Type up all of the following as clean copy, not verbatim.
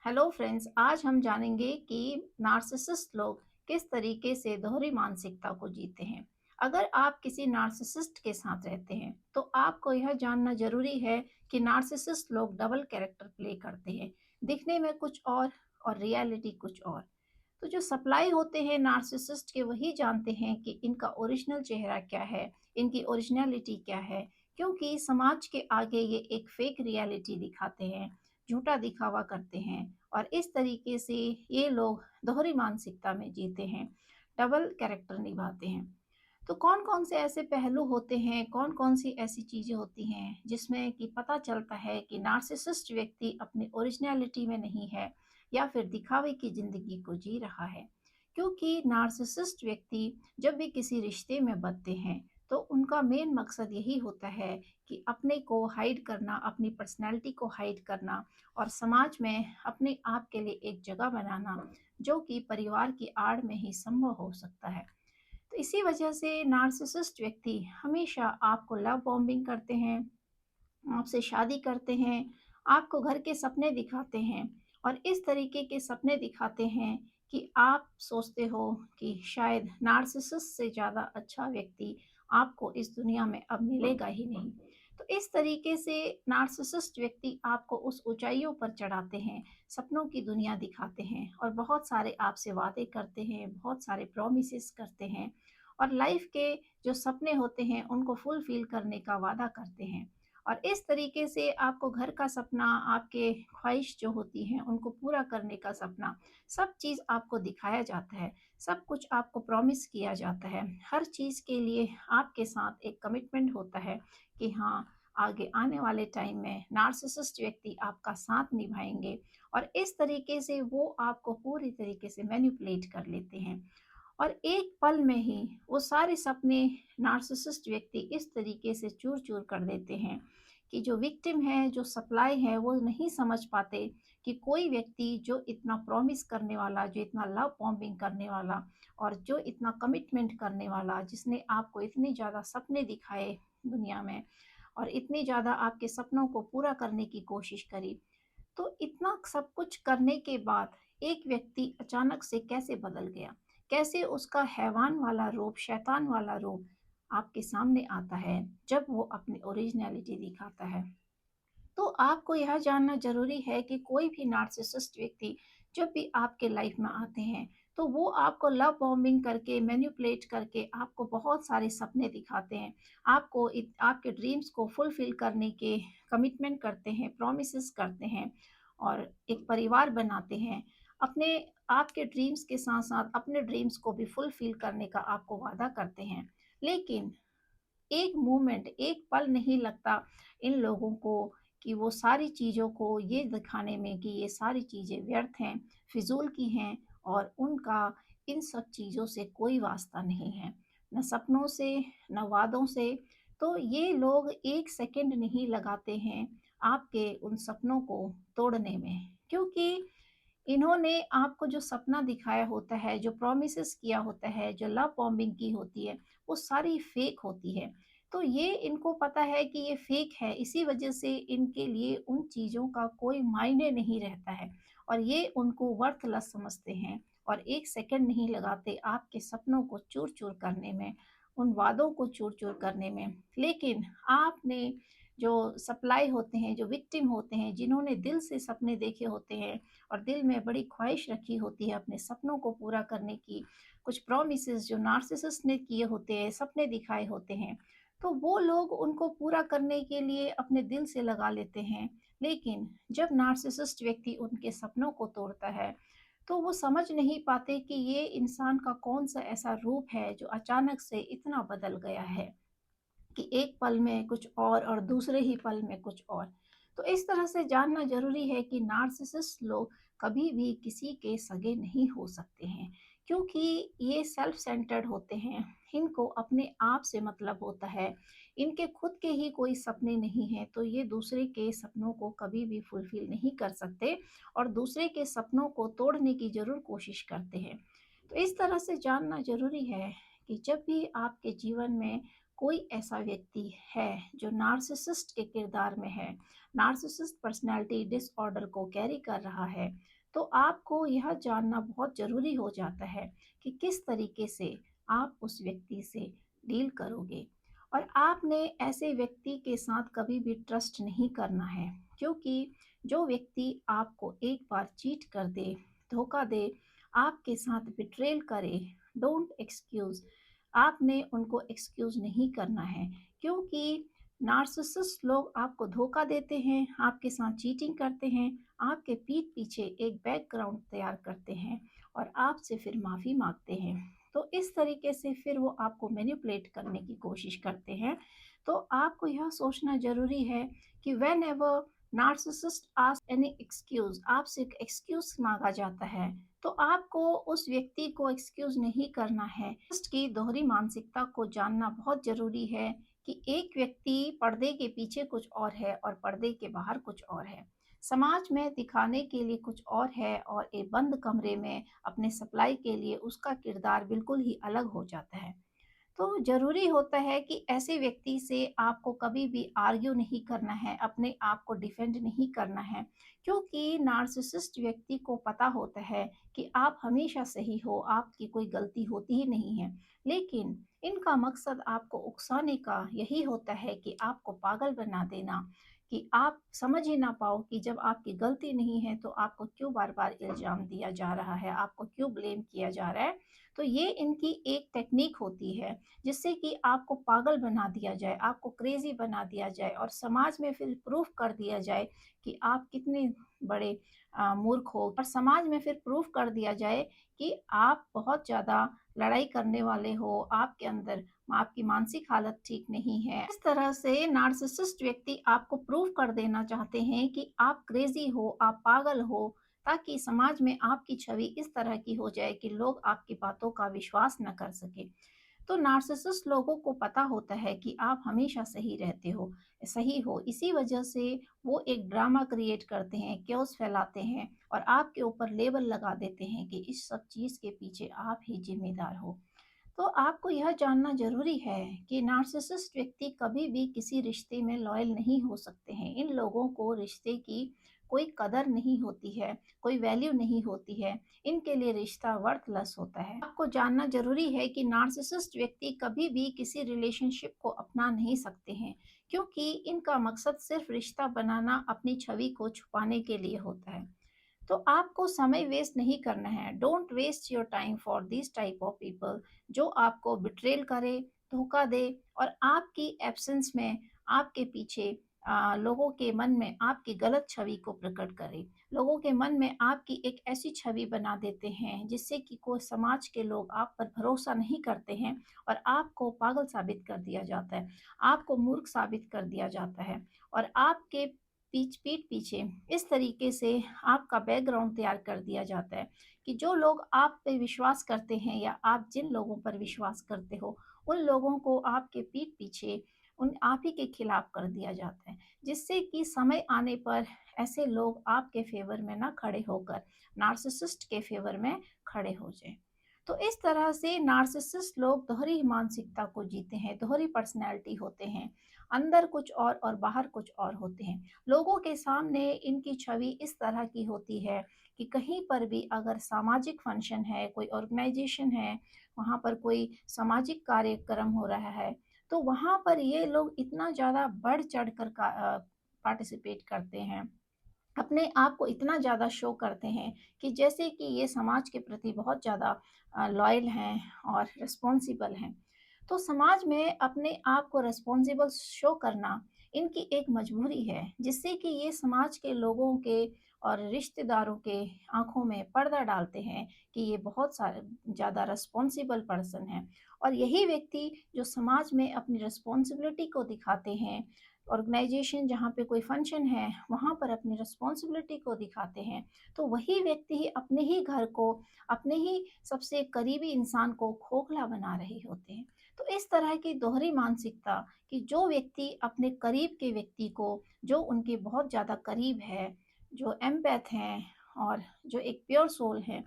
Hello friends, आज हम जानेंगे कि नार्सिसिस्ट लोग किस तरीके से दोहरी मानसिकता को जीते हैं। अगर आप किसी नार्सिसिस्ट के साथ रहते हैं तो आपको यह जानना जरूरी है कि नार्सिसिस्ट लोग डबल कैरेक्टर प्ले करते हैं। दिखने में कुछ और रियलिटी कुछ और। तो जो सप्लाई होते हैं नार्सिसिस्ट के, वही जानते हैं कि इनका ओरिजिनल चेहरा क्या है, इनकी ओरिजिनलिटी क्या है। क्योंकि समाज के आगे ये एक फेक रियलिटी दिखाते हैं, झूठा दिखावा करते हैं, और इस तरीके से ये लोग दोहरी मानसिकता में जीते हैं, डबल कैरेक्टर निभाते हैं। तो कौन कौन से ऐसे पहलू होते हैं, कौन कौन सी ऐसी चीजें होती हैं जिसमें कि पता चलता है कि नार्सिसिस्ट व्यक्ति अपनी ओरिजिनलिटी में नहीं है या फिर दिखावे की जिंदगी को जी रहा है। क्योंकि नार्सिसिस्ट व्यक्ति जब भी किसी रिश्ते में बंधते हैं तो उनका मेन मकसद यही होता है कि अपने को हाइड करना, अपनी पर्सनैलिटी को हाइड करना, और समाज में अपने आप के लिए एक जगह बनाना, जो कि परिवार की आड़ में ही संभव हो सकता है। तो इसी वजह से नार्सिसिस्ट व्यक्ति हमेशा आपको लव बॉम्बिंग करते हैं, आपसे शादी करते हैं, आपको घर के सपने दिखाते हैं, और इस तरीके के सपने दिखाते हैं कि आप सोचते हो कि शायद नार्सिसिस्ट से ज़्यादा अच्छा व्यक्ति आपको इस दुनिया में अब मिलेगा ही नहीं। तो इस तरीके से नार्सिसिस्ट व्यक्ति आपको उस ऊंचाइयों पर चढ़ाते हैं, सपनों की दुनिया दिखाते हैं, और बहुत सारे आपसे वादे करते हैं, बहुत सारे प्रॉमिसेस करते हैं, और लाइफ के जो सपने होते हैं उनको फुलफिल करने का वादा करते हैं। और इस तरीके से आपको घर का सपना, आपके ख्वाहिश जो होती हैं उनको पूरा करने का सपना, सब चीज़ आपको दिखाया जाता है, सब कुछ आपको प्रॉमिस किया जाता है। हर चीज़ के लिए आपके साथ एक कमिटमेंट होता है कि हाँ, आगे आने वाले टाइम में नार्सिसिस्ट व्यक्ति आपका साथ निभाएंगे, और इस तरीके से वो आपको पूरी तरीके से मैनिपुलेट कर लेते हैं। और एक पल में ही वो सारे सपने नार्सिसिस्ट व्यक्ति इस तरीके से चूर चूर कर देते हैं कि जो विक्टिम है, जो सप्लाई है, वो नहीं समझ पाते कि कोई व्यक्ति जो इतना प्रॉमिस करने वाला, जो इतना लव बॉम्बिंग करने वाला, और जो इतना कमिटमेंट करने वाला, जिसने आपको इतनी ज़्यादा सपने दिखाए दुनिया में, और इतनी ज़्यादा आपके सपनों को पूरा करने की कोशिश करी, तो इतना सब कुछ करने के बाद एक व्यक्ति अचानक से कैसे बदल गया, कैसे उसका हैवान वाला रूप, शैतान वाला रूप आपके सामने आता है जब वो अपनी ओरिजिनलिटी दिखाता है। तो आपको यह जानना ज़रूरी है कि कोई भी नार्सिसिस्ट व्यक्ति जब भी आपके लाइफ में आते हैं तो वो आपको लव बॉम्बिंग करके, मैनिपुलेट करके आपको बहुत सारे सपने दिखाते हैं, आपको आपके ड्रीम्स को फुलफिल करने के कमिटमेंट करते हैं, प्रोमिसेस करते हैं, और एक परिवार बनाते हैं। अपने आपके ड्रीम्स के साथ साथ अपने ड्रीम्स को भी फुलफिल करने का आपको वादा करते हैं। लेकिन एक मोमेंट, एक पल नहीं लगता इन लोगों को कि वो सारी चीज़ों को ये दिखाने में कि ये सारी चीज़ें व्यर्थ हैं, फिजूल की हैं, और उनका इन सब चीज़ों से कोई वास्ता नहीं है, न सपनों से, न वादों से। तो ये लोग एक सेकंड नहीं लगाते हैं आपके उन सपनों को तोड़ने में, क्योंकि इन्होंने आपको जो सपना दिखाया होता है, जो प्रॉमिसेस किया होता है, जो लव बॉम्बिंग की होती है, वो सारी फेक होती है। तो ये इनको पता है कि ये फेक है, इसी वजह से इनके लिए उन चीज़ों का कोई मायने नहीं रहता है, और ये उनको वर्थलेस समझते हैं, और एक सेकंड नहीं लगाते आपके सपनों को चूर-चूर करने में, उन वादों को चूर-चूर करने में। लेकिन आपने जो सप्लाई होते हैं, जो विक्टिम होते हैं, जिन्होंने दिल से सपने देखे होते हैं और दिल में बड़ी ख्वाहिश रखी होती है अपने सपनों को पूरा करने की, कुछ प्रोमिसेस जो नार्सिसिस्ट ने किए होते हैं, सपने दिखाए होते हैं, तो वो लोग उनको पूरा करने के लिए अपने दिल से लगा लेते हैं। लेकिन जब नार्सिसिस्ट व्यक्ति उनके सपनों को तोड़ता है तो वो समझ नहीं पाते कि ये इंसान का कौन सा ऐसा रूप है जो अचानक से इतना बदल गया है कि एक पल में कुछ और दूसरे ही पल में कुछ और। तो इस तरह से जानना ज़रूरी है कि नार्सिसिस्ट लोग कभी भी किसी के सगे नहीं हो सकते हैं, क्योंकि ये सेल्फ सेंटर्ड होते हैं, इनको अपने आप से मतलब होता है, इनके खुद के ही कोई सपने नहीं हैं, तो ये दूसरे के सपनों को कभी भी फुलफिल नहीं कर सकते, और दूसरे के सपनों को तोड़ने की ज़रूर कोशिश करते हैं। तो इस तरह से जानना ज़रूरी है कि जब भी आपके जीवन में कोई ऐसा व्यक्ति है जो नार्सिसिस्ट के किरदार में है, नार्सिसिस्ट पर्सनैलिटी डिसऑर्डर को कैरी कर रहा है, तो आपको यह जानना बहुत ज़रूरी हो जाता है कि किस तरीके से आप उस व्यक्ति से डील करोगे। और आपने ऐसे व्यक्ति के साथ कभी भी ट्रस्ट नहीं करना है, क्योंकि जो व्यक्ति आपको एक बार चीट कर दे, धोखा दे, आपके साथ बिट्रेल करे, डोंट एक्सक्यूज़, आपने उनको एक्सक्यूज़ नहीं करना है, क्योंकि नार्सिसिस्ट लोग आपको धोखा देते हैं, आपके साथ चीटिंग करते हैं, आपके पीठ पीछे एक बैकग्राउंड तैयार करते हैं और आपसे फिर माफ़ी माँगते हैं। तो इस तरीके से फिर वो आपको मैनिपुलेट करने की कोशिश करते हैं। तो आपको यह सोचना ज़रूरी है कि whenever narcissist ask any excuse, आपसे एक एक्सक्यूज़ माँगा जाता है, तो आपको उस व्यक्ति को एक्सक्यूज़ नहीं करना है। की दोहरी मानसिकता को जानना बहुत ज़रूरी है कि एक व्यक्ति पर्दे के पीछे कुछ और है और पर्दे के बाहर कुछ और है। समाज में दिखाने के लिए कुछ और है और एक बंद कमरे में अपने सप्लाई के लिए उसका किरदार बिल्कुल ही अलग हो जाता है। तो ज़रूरी होता है कि ऐसे व्यक्ति से आपको कभी भी आर्ग्यू नहीं करना है, अपने आप को डिफेंड नहीं करना है, क्योंकि नार्सिसिस्ट व्यक्ति को पता होता है कि आप हमेशा सही हो, आपकी कोई गलती होती ही नहीं है। लेकिन इनका मकसद आपको उकसाने का यही होता है कि आपको पागल बना देना, कि आप समझ ही ना पाओ कि जब आपकी गलती नहीं है तो आपको क्यों बार-बार इल्ज़ाम दिया जा रहा है, आपको क्यों ब्लेम किया जा रहा है। तो ये इनकी एक टेक्नीक होती है जिससे कि आपको पागल बना दिया जाए, आपको क्रेज़ी बना दिया जाए और समाज में फिर प्रूफ़ कर दिया जाए कि आप कितने बड़े मूर्ख हो, और समाज में फिर प्रूफ़ कर दिया जाए कि आप बहुत ज़्यादा लड़ाई करने वाले हो, आपके अंदर आपकी मानसिक हालत ठीक नहीं है। इस तरह से नार्सिसिस्ट व्यक्ति आपको प्रूफ़ कर देना चाहते हैं कि आप क्रेज़ी हो, आप पागल हो, ताकि समाज में आपकी छवि इस तरह की हो जाए कि लोग आपकी बातों का विश्वास न कर सकें। तो नार्सिसिस्ट लोगों को पता होता है कि आप हमेशा सही रहते हो, सही हो, इसी वजह से वो एक ड्रामा क्रिएट करते हैं, क्योस फैलाते हैं और आपके ऊपर लेबल लगा देते हैं कि इस सब चीज़ के पीछे आप ही जिम्मेदार हो। तो आपको यह जानना ज़रूरी है कि नार्सिसिस्ट व्यक्ति कभी भी किसी रिश्ते में लॉयल नहीं हो सकते हैं। इन लोगों को रिश्ते की कोई कदर नहीं होती है, कोई वैल्यू नहीं होती है। इनके लिए रिश्ता वर्थलेस होता है। आपको जानना ज़रूरी है कि नार्सिसिस्ट व्यक्ति कभी भी किसी रिलेशनशिप को अपना नहीं सकते हैं, क्योंकि इनका मकसद सिर्फ रिश्ता बनाना, अपनी छवि को छुपाने के लिए होता है। तो आपको समय वेस्ट नहीं करना है। Don't waste your time for this type of people, जो आपको बिट्रेल करे, धोखा दे और आपकी एब्सेंस में आपके पीछे लोगों के मन में आपकी गलत छवि को प्रकट करे। लोगों के मन में आपकी एक ऐसी छवि बना देते हैं जिससे कि कोई समाज के लोग आप पर भरोसा नहीं करते हैं और आपको पागल साबित कर दिया जाता है, आपको मूर्ख साबित कर दिया जाता है और आपके पीठ पीछे इस तरीके से आपका बैकग्राउंड तैयार कर दिया जाता है कि जो लोग आप पे विश्वास करते हैं या आप जिन लोगों पर विश्वास करते हो, उन लोगों को आपके पीठ पीछे उन आप ही के खिलाफ कर दिया जाता है, जिससे कि समय आने पर ऐसे लोग आपके फेवर में ना खड़े होकर नार्सिसिस्ट के फेवर में खड़े हो जाएं। तो इस तरह से नार्सिसिस्ट लोग दोहरी मानसिकता को जीते हैं, दोहरी पर्सनैलिटी होते हैं, अंदर कुछ और बाहर कुछ और होते हैं। लोगों के सामने इनकी छवि इस तरह की होती है कि कहीं पर भी अगर सामाजिक फंक्शन है, कोई ऑर्गेनाइजेशन है, वहाँ पर कोई सामाजिक कार्यक्रम हो रहा है, तो वहाँ पर ये लोग इतना ज़्यादा बढ़ चढ़ कर पार्टिसिपेट करते हैं, अपने आप को इतना ज़्यादा शो करते हैं कि जैसे कि ये समाज के प्रति बहुत ज़्यादा लॉयल हैं और रिस्पॉन्सिबल हैं। तो समाज में अपने आप को रिस्पॉन्सिबल शो करना इनकी एक मजबूरी है, जिससे कि ये समाज के लोगों के और रिश्तेदारों के आँखों में पर्दा डालते हैं कि ये बहुत सारे ज़्यादा रिस्पॉन्सिबल पर्सन है। और यही व्यक्ति जो समाज में अपनी रिस्पॉन्सिबिलिटी को दिखाते हैं, ऑर्गेनाइजेशन जहाँ पे कोई फंक्शन है, वहाँ पर अपनी रिस्पॉन्सिबिलिटी को दिखाते हैं, तो वही व्यक्ति ही अपने ही घर को, अपने ही सबसे करीबी इंसान को खोखला बना रहे होते हैं। तो इस तरह की दोहरी मानसिकता कि जो व्यक्ति अपने करीब के व्यक्ति को, जो उनके बहुत ज़्यादा करीब है, जो एम्पैथ हैं और जो एक प्योर सोल है,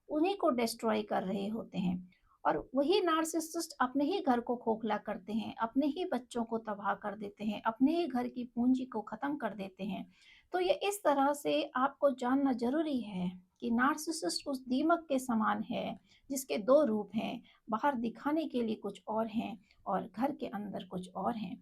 उन्हीं को डिस्ट्रॉय कर रहे होते हैं। और वही नार्सिसिस्ट अपने ही घर को खोखला करते हैं, अपने ही बच्चों को तबाह कर देते हैं, अपने ही घर की पूंजी को ख़त्म कर देते हैं। तो ये इस तरह से आपको जानना ज़रूरी है कि नार्सिसिस्ट उस दीमक के समान है, जिसके 2 रूप हैं, बाहर दिखाने के लिए कुछ और हैं और घर के अंदर कुछ और हैं।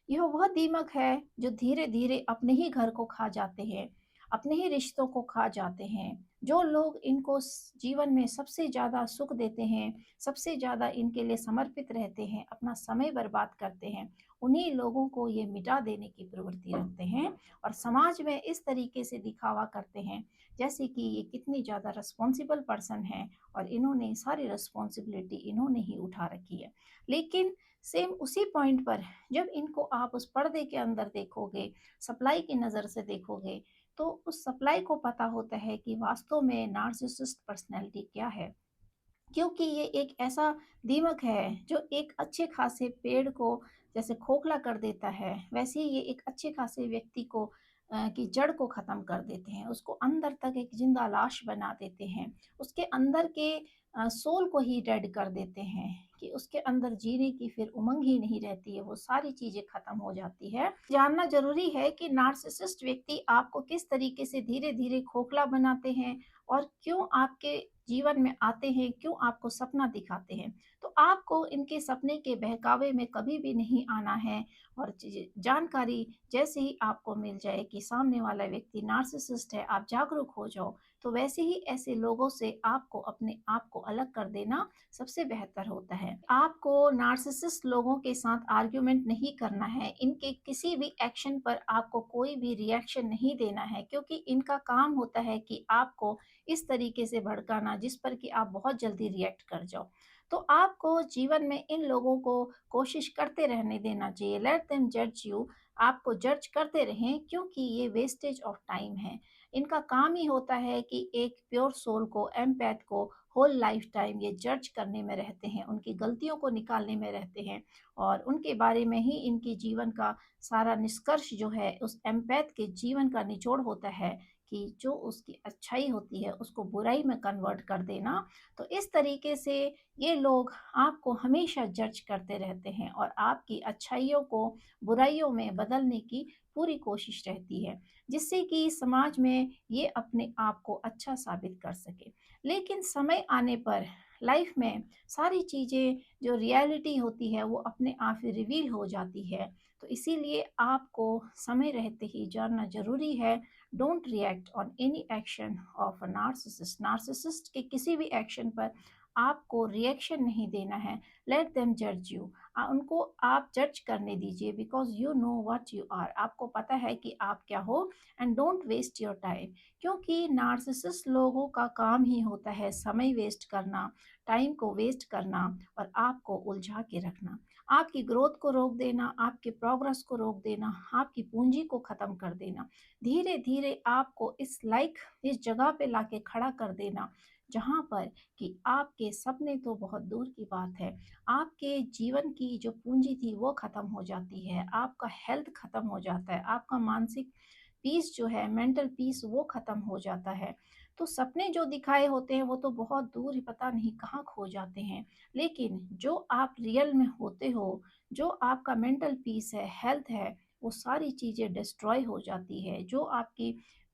यह वह दीमक है जो धीरे-धीरे अपने ही घर को खा जाते हैं, अपने ही रिश्तों को खा जाते हैं। जो लोग इनको जीवन में सबसे ज़्यादा सुख देते हैं, सबसे ज़्यादा इनके लिए समर्पित रहते हैं, अपना समय बर्बाद करते हैं, उन्हीं लोगों को ये मिटा देने की प्रवृत्ति रखते हैं और समाज में इस तरीके से दिखावा करते हैं जैसे कि ये कितनी ज़्यादा रिस्पॉन्सिबल पर्सन है और इन्होंने सारी रिस्पॉन्सिबिलिटी इन्होंने ही उठा रखी है। लेकिन सेम उसी पॉइंट पर जब इनको आप उस पर्दे के अंदर देखोगे, सप्लाई की नज़र से देखोगे, तो उस सप्लाई को पता होता है कि वास्तव में नार्सिसिस्ट पर्सनैलिटी क्या है। क्योंकि ये एक ऐसा दीमक है जो एक अच्छे खासे पेड़ को जैसे खोखला कर देता है, वैसे ही ये एक अच्छे खासे व्यक्ति को की जड़ को ख़त्म कर देते हैं, उसको अंदर तक एक ज़िंदा लाश बना देते हैं, उसके अंदर के सोल को ही डेड कर देते हैं कि उसके अंदर जीने की फिर उमंग ही नहीं रहती है, वो सारी चीज़ें ख़त्म हो जाती है। जानना ज़रूरी है कि नार्सिसिस्ट व्यक्ति आपको किस तरीके से धीरे-धीरे खोखला बनाते हैं और क्यों आपके जीवन में आते हैं, क्यों आपको सपना दिखाते हैं। तो आपको इनके सपने के बहकावे में कभी भी नहीं आना है और जानकारी जैसे ही आपको मिल जाए कि सामने वाला व्यक्ति नार्सिसिस्ट है, आप जागरूक हो जाओ, तो वैसे ही ऐसे लोगों से आपको अपने आप को अलग कर देना सबसे बेहतर होता है। आपको नार्सिसिस्ट लोगों के साथ आर्ग्यूमेंट नहीं करना है, इनके किसी भी एक्शन पर आपको कोई भी रिएक्शन नहीं देना है क्योंकि इनका काम होता है कि आपको इस तरीके से भड़काना जिस पर कि आप बहुत जल्दी रिएक्ट कर जाओ। तो आपको जीवन में इन लोगों को कोशिश करते रहने देना चाहिए। लेट देम जज यू। आपको जज करते रहें क्योंकि ये वेस्टेज ऑफ टाइम है। इनका काम ही होता है कि एक प्योर सोल को, एम्पैथ को होल लाइफ टाइम ये जज करने में रहते हैं, उनकी गलतियों को निकालने में रहते हैं और उनके बारे में ही इनके जीवन का सारा निष्कर्ष जो है उस एम्पैथ के जीवन का निचोड़ होता है कि जो उसकी अच्छाई होती है उसको बुराई में कन्वर्ट कर देना। तो इस तरीके से ये लोग आपको हमेशा जज करते रहते हैं और आपकी अच्छाइयों को बुराइयों में बदलने की पूरी कोशिश रहती है, जिससे कि समाज में ये अपने आप को अच्छा साबित कर सके। लेकिन समय आने पर लाइफ में सारी चीज़ें जो रियलिटी होती है वो अपने आप ही रिवील हो जाती है। तो इसीलिए आपको समय रहते ही जानना ज़रूरी है। Don't react on any action of a narcissist. Narcissist के किसी भी एक्शन पर आपको रिएक्शन नहीं देना है। लेट देम जज यू। उनको आप जज करने दीजिए because you know what you are. आपको पता है कि आप क्या हो and don't waste your time. क्योंकि नार्सिसिस्ट लोगों का काम ही होता है समय वेस्ट करना, टाइम को वेस्ट करना और आपको उलझा के रखना, आपकी ग्रोथ को रोक देना, आपके प्रोग्रेस को रोक देना, आपकी पूंजी को ख़त्म कर देना, धीरे धीरे आपको इस जगह पे लाके खड़ा कर देना जहाँ पर कि आपके सपने तो बहुत दूर की बात है, आपके जीवन की जो पूंजी थी वो ख़त्म हो जाती है, आपका हेल्थ ख़त्म हो जाता है, आपका मानसिक पीस जो है, मेंटल पीस वो ख़त्म हो जाता है। तो सपने जो दिखाए होते हैं वो तो बहुत दूर ही पता नहीं कहाँ खो जाते हैं, लेकिन जो आप रियल में होते हो, जो आपका मेंटल पीस है, हेल्थ है, वो सारी चीज़ें डिस्ट्रॉय हो जाती है, जो आपकी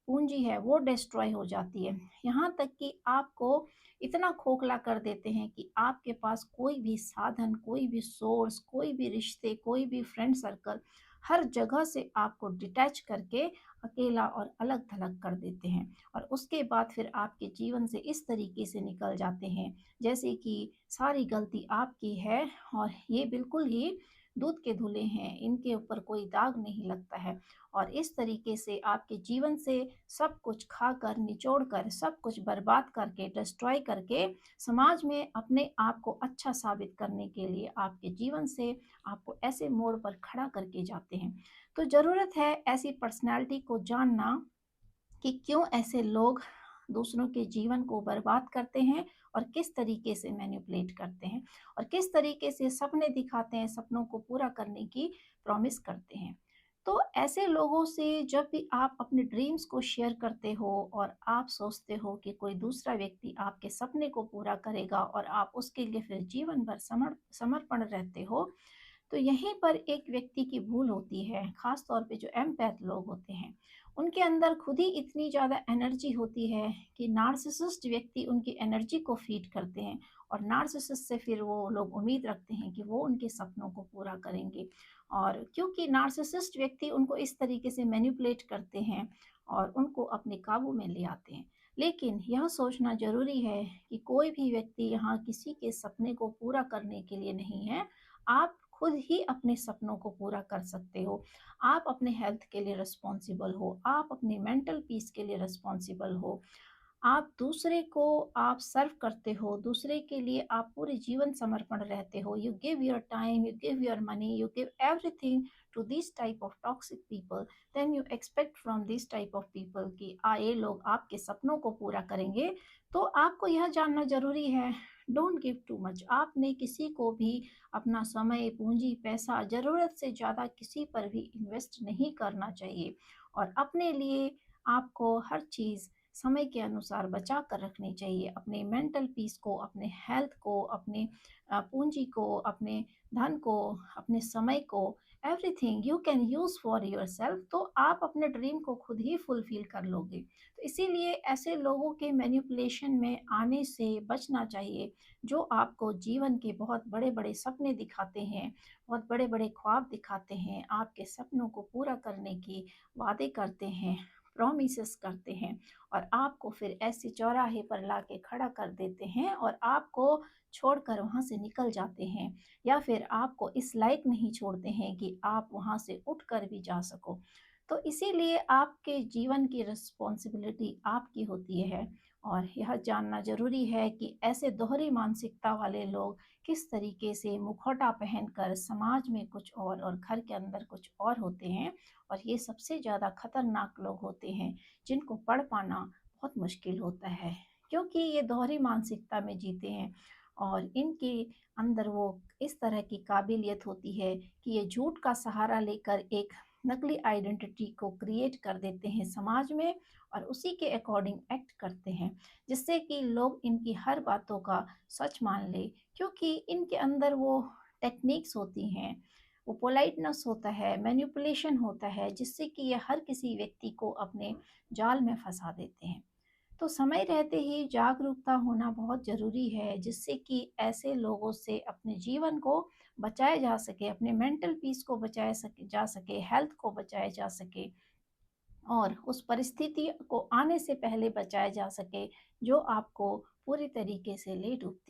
पूंजी है वो डिस्ट्रॉय हो जाती है। यहाँ तक कि आपको इतना खोखला कर देते हैं कि आपके पास कोई भी साधन, कोई भी सोर्स, कोई भी रिश्ते, कोई भी फ्रेंड सर्कल, हर जगह से आपको डिटैच करके अकेला और अलग थलग कर देते हैं और उसके बाद फिर आपके जीवन से इस तरीके से निकल जाते हैं जैसे कि सारी गलती आपकी है और ये बिल्कुल ही दूध के धुले हैं, इनके ऊपर कोई दाग नहीं लगता है और इस तरीके से आपके जीवन से सब कुछ खाकर, निचोड़कर, सब कुछ बर्बाद करके, डिस्ट्रॉय करके समाज में अपने आप को अच्छा साबित करने के लिए आपके जीवन से आपको ऐसे मोड़ पर खड़ा करके जाते हैं। तो ज़रूरत है ऐसी पर्सनैलिटी को जानना कि क्यों ऐसे लोग दूसरों के जीवन को बर्बाद करते हैं और किस तरीके से मैनिपुलेट करते हैं और किस तरीके से सपने दिखाते हैं, सपनों को पूरा करने की प्रॉमिस करते हैं। तो ऐसे लोगों से जब भी आप अपने ड्रीम्स को शेयर करते हो और आप सोचते हो कि कोई दूसरा व्यक्ति आपके सपने को पूरा करेगा और आप उसके लिए फिर जीवन भर समर्पण रहते हो, तो यहीं पर एक व्यक्ति की भूल होती है, खास तौर पे जो एम्पैथ लोग होते हैं। उनके अंदर खुद ही इतनी ज़्यादा एनर्जी होती है कि नार्सिसिस्ट व्यक्ति उनकी एनर्जी को फीड करते हैं और नार्सिसिस्ट से फिर वो लोग उम्मीद रखते हैं कि वो उनके सपनों को पूरा करेंगे। और क्योंकि नार्सिसिस्ट व्यक्ति उनको इस तरीके से मैनिपुलेट करते हैं और उनको अपने काबू में ले आते हैं। लेकिन यह सोचना ज़रूरी है कि कोई भी व्यक्ति यहाँ किसी के सपने को पूरा करने के लिए नहीं है। आप खुद ही अपने सपनों को पूरा कर सकते हो। आप अपने हेल्थ के लिए रिस्पॉन्सिबल हो, आप अपनी मेंटल पीस के लिए रिस्पॉन्सिबल हो। आप दूसरे को आप सर्व करते हो, दूसरे के लिए आप पूरे जीवन समर्पण रहते हो। You give your time, you give your money, you give everything to this type of toxic people. Then you expect from this type of people कि ये लोग आपके सपनों को पूरा करेंगे। तो आपको यह जानना ज़रूरी है, डोंट गिव टू मच। आपने किसी को भी अपना समय, पूँजी, पैसा ज़रूरत से ज़्यादा किसी पर भी इन्वेस्ट नहीं करना चाहिए और अपने लिए आपको हर चीज़ समय के अनुसार बचा कर रखनी चाहिए। अपने मेंटल पीस को, अपने हेल्थ को, अपने पूँजी को, अपने धन को, अपने समय को, everything you can use for yourself, तो आप अपने ड्रीम को खुद ही फुलफ़िल कर लोगे। तो इसीलिए ऐसे लोगों के मैनिपुलेशन में आने से बचना चाहिए, जो आपको जीवन के बहुत बड़े-बड़े सपने दिखाते हैं, बहुत बड़े-बड़े ख्वाब दिखाते हैं, आपके सपनों को पूरा करने की वादे करते हैं, प्रॉमिसेस करते हैं और आपको फिर ऐसे चौराहे पर लाके खड़ा कर देते हैं और आपको छोड़कर वहाँ से निकल जाते हैं या फिर आपको इस लायक नहीं छोड़ते हैं कि आप वहाँ से उठकर भी जा सको। तो इसीलिए आपके जीवन की रिस्पॉन्सिबिलिटी आपकी होती है और यह जानना ज़रूरी है कि ऐसे दोहरी मानसिकता वाले लोग किस तरीके से मुखौटा पहनकर समाज में कुछ और घर के अंदर कुछ और होते हैं और ये सबसे ज़्यादा खतरनाक लोग होते हैं जिनको पढ़ पाना बहुत मुश्किल होता है, क्योंकि ये दोहरी मानसिकता में जीते हैं और इनके अंदर वो इस तरह की काबिलियत होती है कि ये झूठ का सहारा लेकर एक नकली आइडेंटिटी को क्रिएट कर देते हैं समाज में और उसी के अकॉर्डिंग एक्ट करते हैं, जिससे कि लोग इनकी हर बातों का सच मान ले, क्योंकि इनके अंदर वो टेक्निक्स होती हैं, वो पोलाइटनेस होता है, मैनिपुलेशन होता है, जिससे कि ये हर किसी व्यक्ति को अपने जाल में फंसा देते हैं। तो समय रहते ही जागरूकता होना बहुत ज़रूरी है, जिससे कि ऐसे लोगों से अपने जीवन को बचाया जा सके, अपने मेंटल पीस को बचाया सके जा सके, हेल्थ को बचाया जा सके और उस परिस्थिति को आने से पहले बचाया जा सके, जो आपको पूरी तरीके से ले डूबती